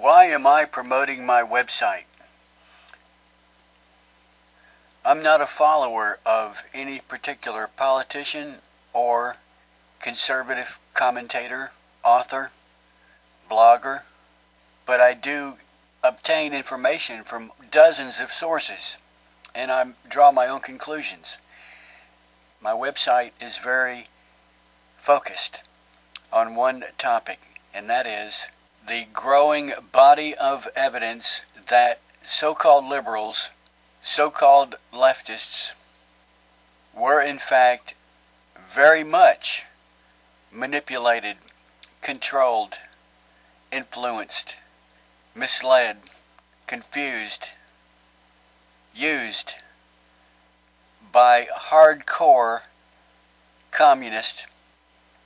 Why am I promoting my website? I'm not a follower of any particular politician or conservative commentator, author, blogger, but I do obtain information from dozens of sources, and I draw my own conclusions. My website is very focused on one topic, and that is the growing body of evidence that so-called liberals, so-called leftists, were in fact very much manipulated, controlled, influenced, misled, confused, used by hardcore communists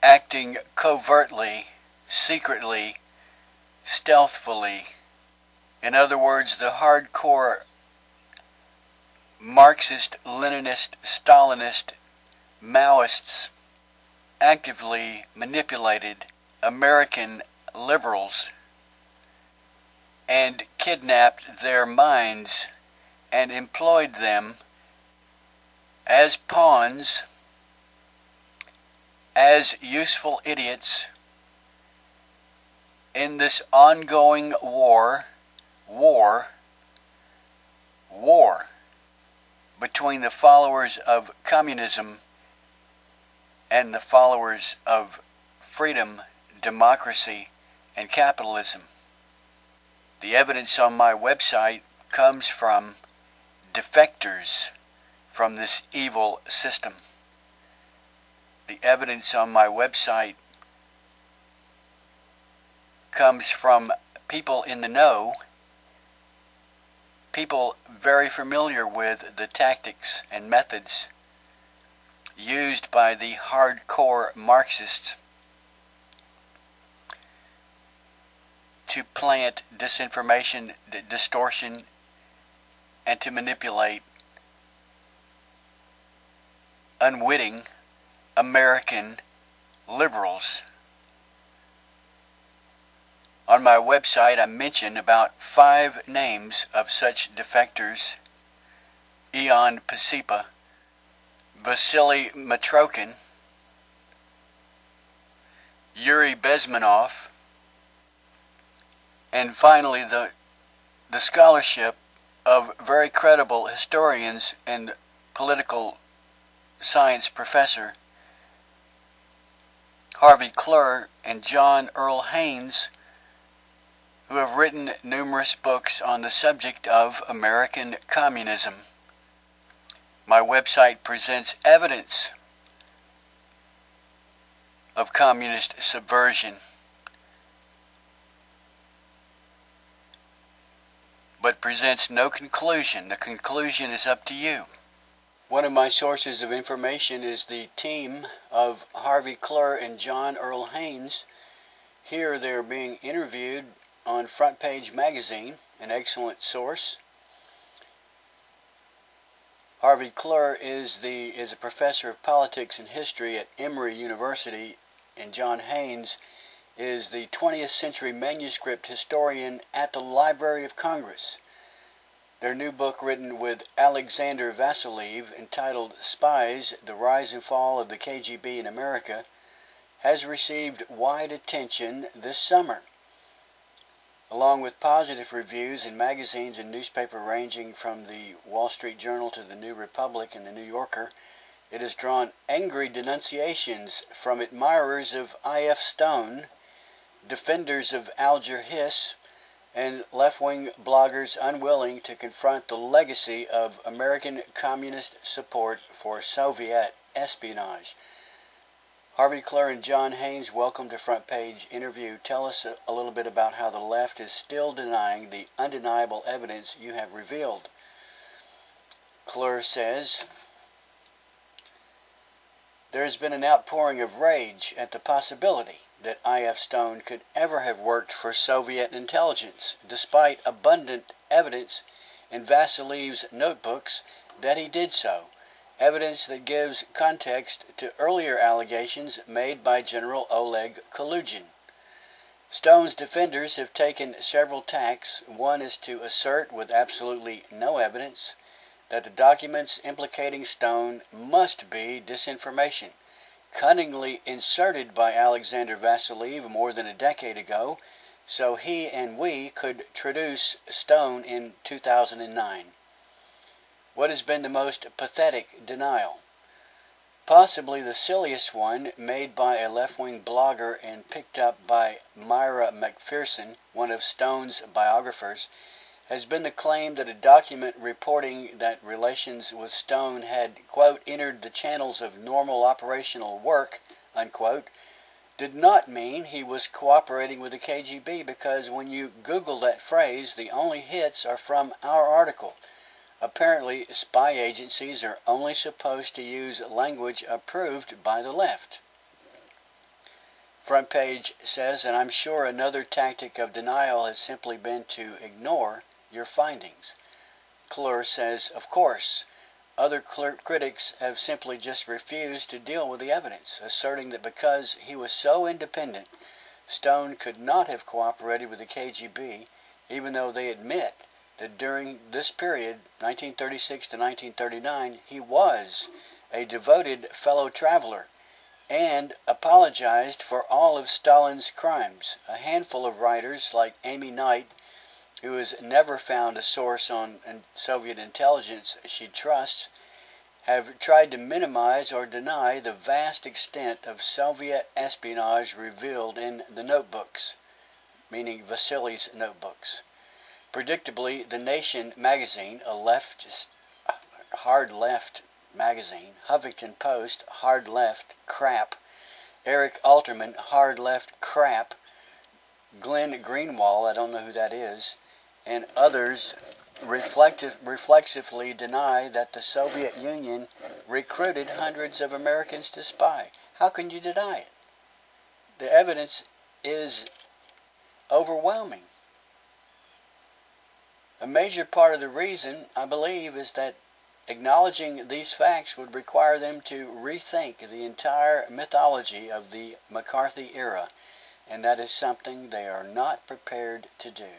acting covertly, secretly, stealthily. In other words, the hardcore Marxist, Leninist, Stalinist, Maoists actively manipulated American liberals and kidnapped their minds and employed them as pawns, as useful idiots in this ongoing war between the followers of communism and the followers of freedom, democracy, and capitalism. The evidence on my website comes from defectors from this evil system. The evidence on my website comes from people in the know, people very familiar with the tactics and methods used by the hardcore Marxists to plant disinformation, distortion, and to manipulate unwitting American liberals. On my website, I mention about 5 names of such defectors: Ion Pacipa, Vasily Matrokin, Yuri Bezmenov, and finally the scholarship of very credible historians and political science professor Harvey Klehr and John Earl Haynes, who have written numerous books on the subject of American communism. My website presents evidence of communist subversion, but presents no conclusion. The conclusion is up to you. One of my sources of information is the team of Harvey Klehr and John Earl Haynes. Here they're being interviewed on Front Page Magazine, an excellent source. Harvey Klehr is a professor of politics and history at Emory University, and John Haynes is the 20th century manuscript historian at the Library of Congress. Their new book, written with Alexander Vasiliev, entitled Spies, The Rise and Fall of the KGB in America, has received wide attention this summer. Along with positive reviews in magazines and newspapers ranging from the Wall Street Journal to the New Republic and the New Yorker, it has drawn angry denunciations from admirers of I.F. Stone, defenders of Alger Hiss, and left-wing bloggers unwilling to confront the legacy of American communist support for Soviet espionage. Harvey Klehr and John Haynes, welcome to Front Page Interview. Tell us a little bit about how the left is still denying the undeniable evidence you have revealed. Klehr says, there has been an outpouring of rage at the possibility that I.F. Stone could ever have worked for Soviet intelligence, despite abundant evidence in Vasiliev's notebooks that he did so. Evidence that gives context to earlier allegations made by General Oleg Kalugin. Stone's defenders have taken several tacks. One is to assert with absolutely no evidence that the documents implicating Stone must be disinformation, cunningly inserted by Alexander Vasiliev more than a decade ago, so he and we could traduce Stone in 2009. What has been the most pathetic denial? Possibly the silliest one, made by a left-wing blogger and picked up by Myra McPherson, one of Stone's biographers, has been the claim that a document reporting that relations with Stone had, quote, entered the channels of normal operational work, unquote, did not mean he was cooperating with the KGB, because when you Google that phrase, the only hits are from our article. Apparently, spy agencies are only supposed to use language approved by the left. Front Page says, and I'm sure another tactic of denial has simply been to ignore your findings. Klehr says, of course. Other critics have simply just refused to deal with the evidence, asserting that because he was so independent, Stone could not have cooperated with the KGB, even though they admit that during this period, 1936 to 1939, he was a devoted fellow traveler and apologized for all of Stalin's crimes. A handful of writers, like Amy Knight, who has never found a source on Soviet intelligence she trusts, have tried to minimize or deny the vast extent of Soviet espionage revealed in the notebooks, meaning Vasily's notebooks. Predictably, The Nation magazine, a hard left magazine, Huffington Post, hard left crap, Eric Alterman, hard left crap, Glenn Greenwald, I don't know who that is, and others reflexively deny that the Soviet Union recruited hundreds of Americans to spy. How can you deny it? The evidence is overwhelming. A major part of the reason, I believe, is that acknowledging these facts would require them to rethink the entire mythology of the McCarthy era, and that is something they are not prepared to do.